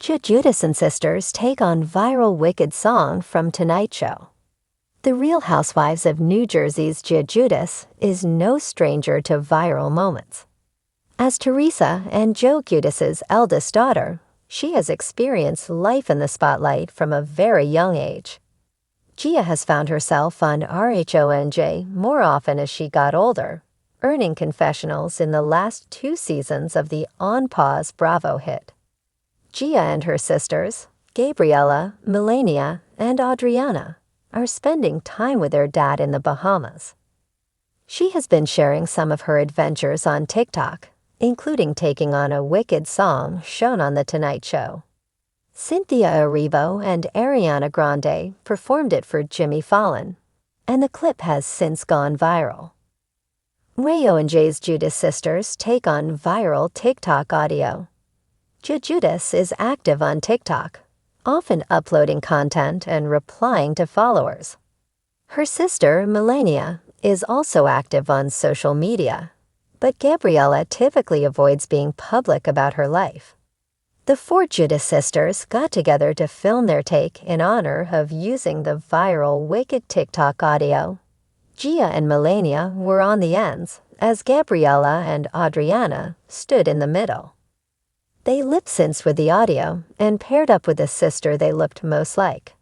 Giudice and sisters take on viral Wicked song from Tonight Show. The Real Housewives of New Jersey's Giudice is no stranger to viral moments. As Teresa and Joe Giudice's eldest daughter, she has experienced life in the spotlight from a very young age. Gia has found herself on RHONJ more often as she got older, earning confessionals in the last 2 seasons of the On Pause Bravo hit. Gia and her sisters, Gabriella, Melania, and Adriana, are spending time with their dad in the Bahamas. She has been sharing some of her adventures on TikTok, including taking on a Wicked song shown on The Tonight Show. Cynthia Erivo and Ariana Grande performed it for Jimmy Fallon, and the clip has since gone viral. Rayo and Jay's Giudice sisters take on viral TikTok audio. Giudice is active on TikTok, often uploading content and replying to followers. Her sister, Melania, is also active on social media, but Gabriella typically avoids being public about her life. The 4 Giudice sisters got together to film their take in honor of using the viral Wicked TikTok audio. Gia and Melania were on the ends, as Gabriella and Adriana stood in the middle. They lip-synced with the audio and paired up with the sister they looked most like.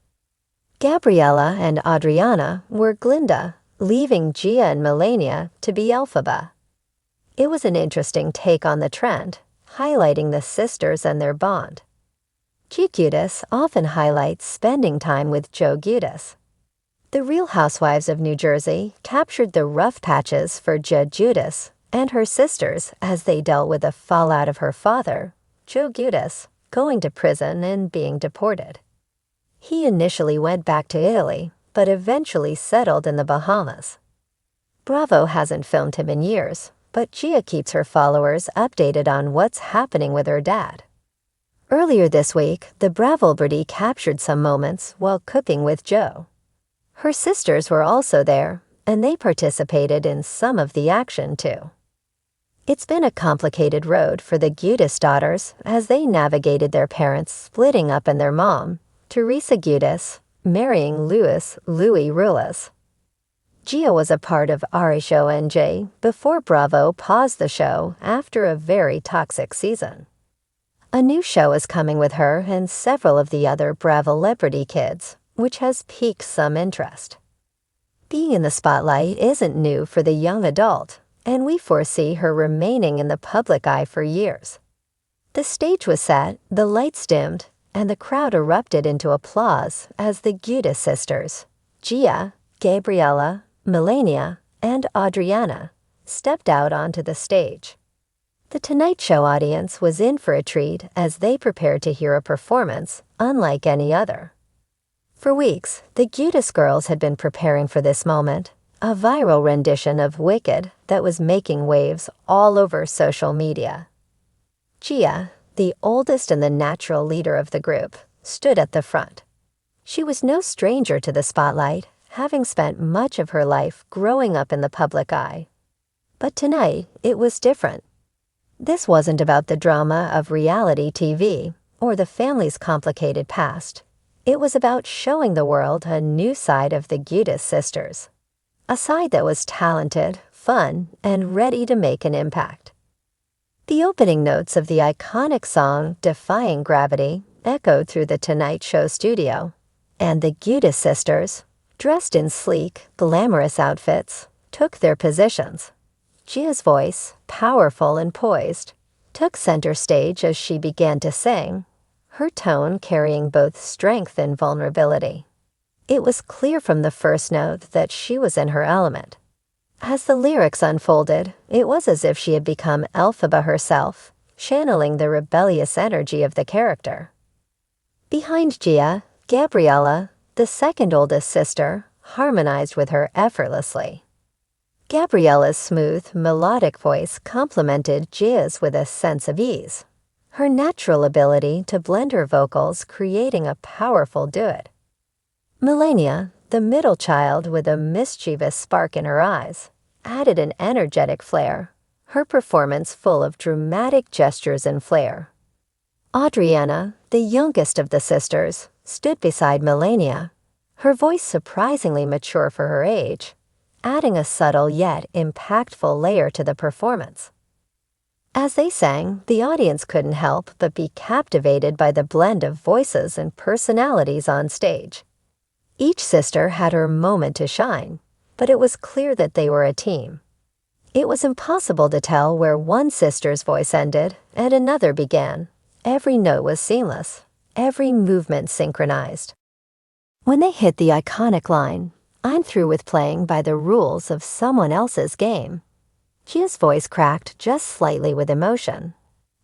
Gabriella and Adriana were Glinda, leaving Gia and Melania to be Elphaba. It was an interesting take on the trend, highlighting the sisters and their bond. Giudice often highlights spending time with Joe Giudice. The Real Housewives of New Jersey captured the rough patches for Giudice and her sisters as they dealt with the fallout of her father, Joe Giudice, going to prison and being deported. He initially went back to Italy, but eventually settled in the Bahamas. Bravo hasn't filmed him in years, but Gia keeps her followers updated on what's happening with her dad. Earlier this week, the Bravo birdie captured some moments while cooking with Joe. Her sisters were also there, and they participated in some of the action too. It's been a complicated road for the Giudice daughters as they navigated their parents splitting up and their mom, Teresa Giudice, marrying Louis Ruiz. Gia was a part of RHONJ before Bravo paused the show after a very toxic season. A new show is coming with her and several of the other Bravo-celebrity kids, which has piqued some interest. Being in the spotlight isn't new for the young adult, and we foresee her remaining in the public eye for years. The stage was set, the lights dimmed, and the crowd erupted into applause as the Giudice sisters, Gia, Gabriella, Melania, and Adriana, stepped out onto the stage. The Tonight Show audience was in for a treat as they prepared to hear a performance unlike any other. For weeks, the Giudice girls had been preparing for this moment, a viral rendition of Wicked that was making waves all over social media. Gia, the oldest and the natural leader of the group, stood at the front. She was no stranger to the spotlight, having spent much of her life growing up in the public eye. But tonight, it was different. This wasn't about the drama of reality TV or the family's complicated past. It was about showing the world a new side of the Giudice sisters. A side that was talented, fun, and ready to make an impact. The opening notes of the iconic song Defying Gravity echoed through the Tonight Show studio, and the Giudice sisters, dressed in sleek, glamorous outfits, took their positions. Gia's voice, powerful and poised, took center stage as she began to sing, her tone carrying both strength and vulnerability. It was clear from the first note that she was in her element. As the lyrics unfolded, it was as if she had become Elphaba herself, channeling the rebellious energy of the character. Behind Gia, Gabriella, the second oldest sister, harmonized with her effortlessly. Gabriella's smooth, melodic voice complemented Gia's with a sense of ease, her natural ability to blend her vocals creating a powerful duet. Melania, the middle child with a mischievous spark in her eyes, added an energetic flair, her performance full of dramatic gestures and flair. Adriana, the youngest of the sisters, stood beside Melania, her voice surprisingly mature for her age, adding a subtle yet impactful layer to the performance. As they sang, the audience couldn't help but be captivated by the blend of voices and personalities on stage. Each sister had her moment to shine, but it was clear that they were a team. It was impossible to tell where one sister's voice ended and another began. Every note was seamless, every movement synchronized. When they hit the iconic line, "I'm through with playing by the rules of someone else's game," Gia's voice cracked just slightly with emotion,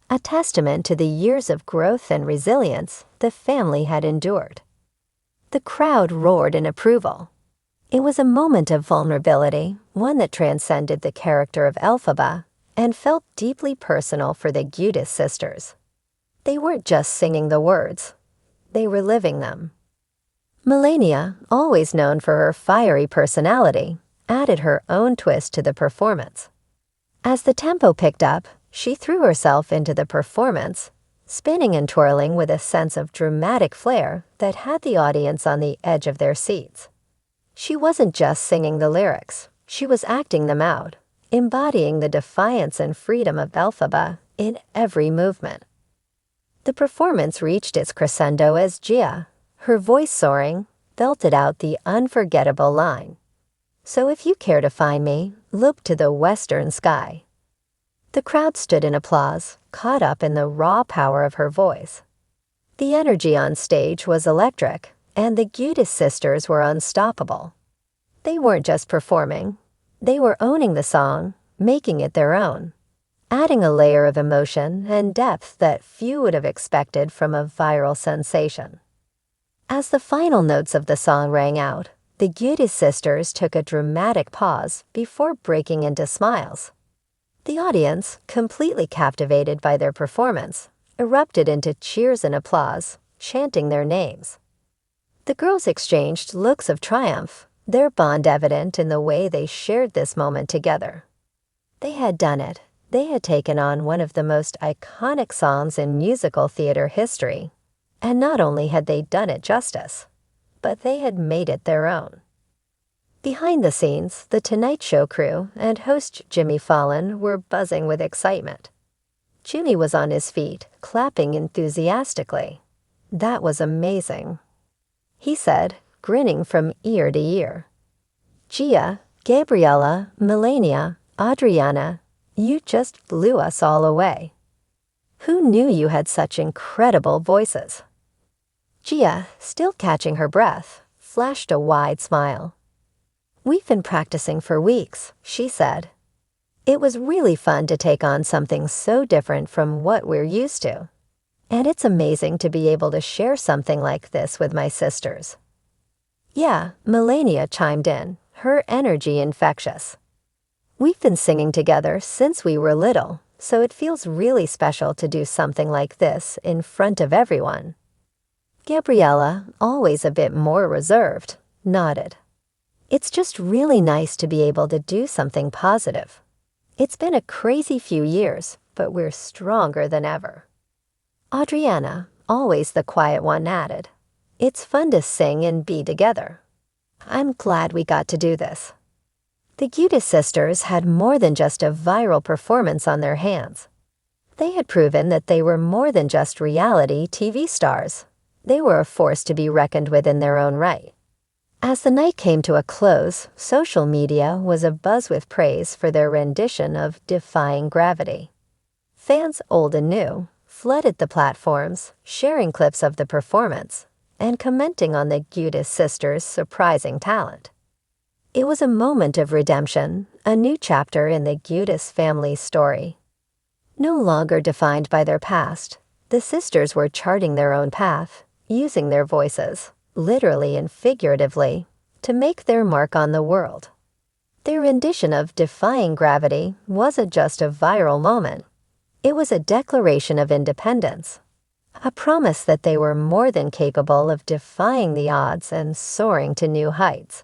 a testament to the years of growth and resilience the family had endured. The crowd roared in approval. It was a moment of vulnerability, one that transcended the character of Elphaba and felt deeply personal for the Giudice sisters. They weren't just singing the words, they were living them. Melania, always known for her fiery personality, added her own twist to the performance. As the tempo picked up, she threw herself into the performance, spinning and twirling with a sense of dramatic flair that had the audience on the edge of their seats. She wasn't just singing the lyrics, she was acting them out, embodying the defiance and freedom of Elphaba in every movement. The performance reached its crescendo as Gia, her voice soaring, belted out the unforgettable line, "So if you care to find me, look to the western sky." The crowd stood in applause, caught up in the raw power of her voice. The energy on stage was electric, and the Giudice sisters were unstoppable. They weren't just performing, they were owning the song, making it their own, adding a layer of emotion and depth that few would have expected from a viral sensation. As the final notes of the song rang out, the Giudice sisters took a dramatic pause before breaking into smiles. The audience, completely captivated by their performance, erupted into cheers and applause, chanting their names. The girls exchanged looks of triumph, their bond evident in the way they shared this moment together. They had done it. They had taken on one of the most iconic songs in musical theater history. And not only had they done it justice, but they had made it their own. Behind the scenes, the Tonight Show crew and host Jimmy Fallon were buzzing with excitement. Jimmy was on his feet, clapping enthusiastically. "That was amazing," he said, grinning from ear to ear. "Gia, Gabriella, Melania, Adriana, you just blew us all away. Who knew you had such incredible voices?" Gia, still catching her breath, flashed a wide smile. "We've been practicing for weeks," she said. "It was really fun to take on something so different from what we're used to. And it's amazing to be able to share something like this with my sisters." "Yeah," Melania chimed in, her energy infectious. "We've been singing together since we were little, so it feels really special to do something like this in front of everyone." Gabriella, always a bit more reserved, nodded. "It's just really nice to be able to do something positive. It's been a crazy few years, but we're stronger than ever." Adriana, always the quiet one, added, "It's fun to sing and be together. I'm glad we got to do this." The Giudice sisters had more than just a viral performance on their hands. They had proven that they were more than just reality TV stars. They were a force to be reckoned with in their own right. As the night came to a close, social media was abuzz with praise for their rendition of "Defying Gravity." Fans old and new flooded the platforms, sharing clips of the performance and commenting on the Giudice sisters' surprising talent. It was a moment of redemption, a new chapter in the Giudice family's story. No longer defined by their past, the sisters were charting their own path, using their voices, literally and figuratively, to make their mark on the world. Their rendition of "Defying Gravity" wasn't just a viral moment. It was a declaration of independence, a promise that they were more than capable of defying the odds and soaring to new heights.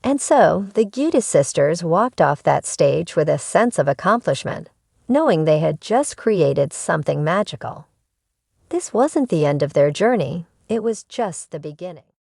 And so, the Giudice sisters walked off that stage with a sense of accomplishment, knowing they had just created something magical. This wasn't the end of their journey, it was just the beginning.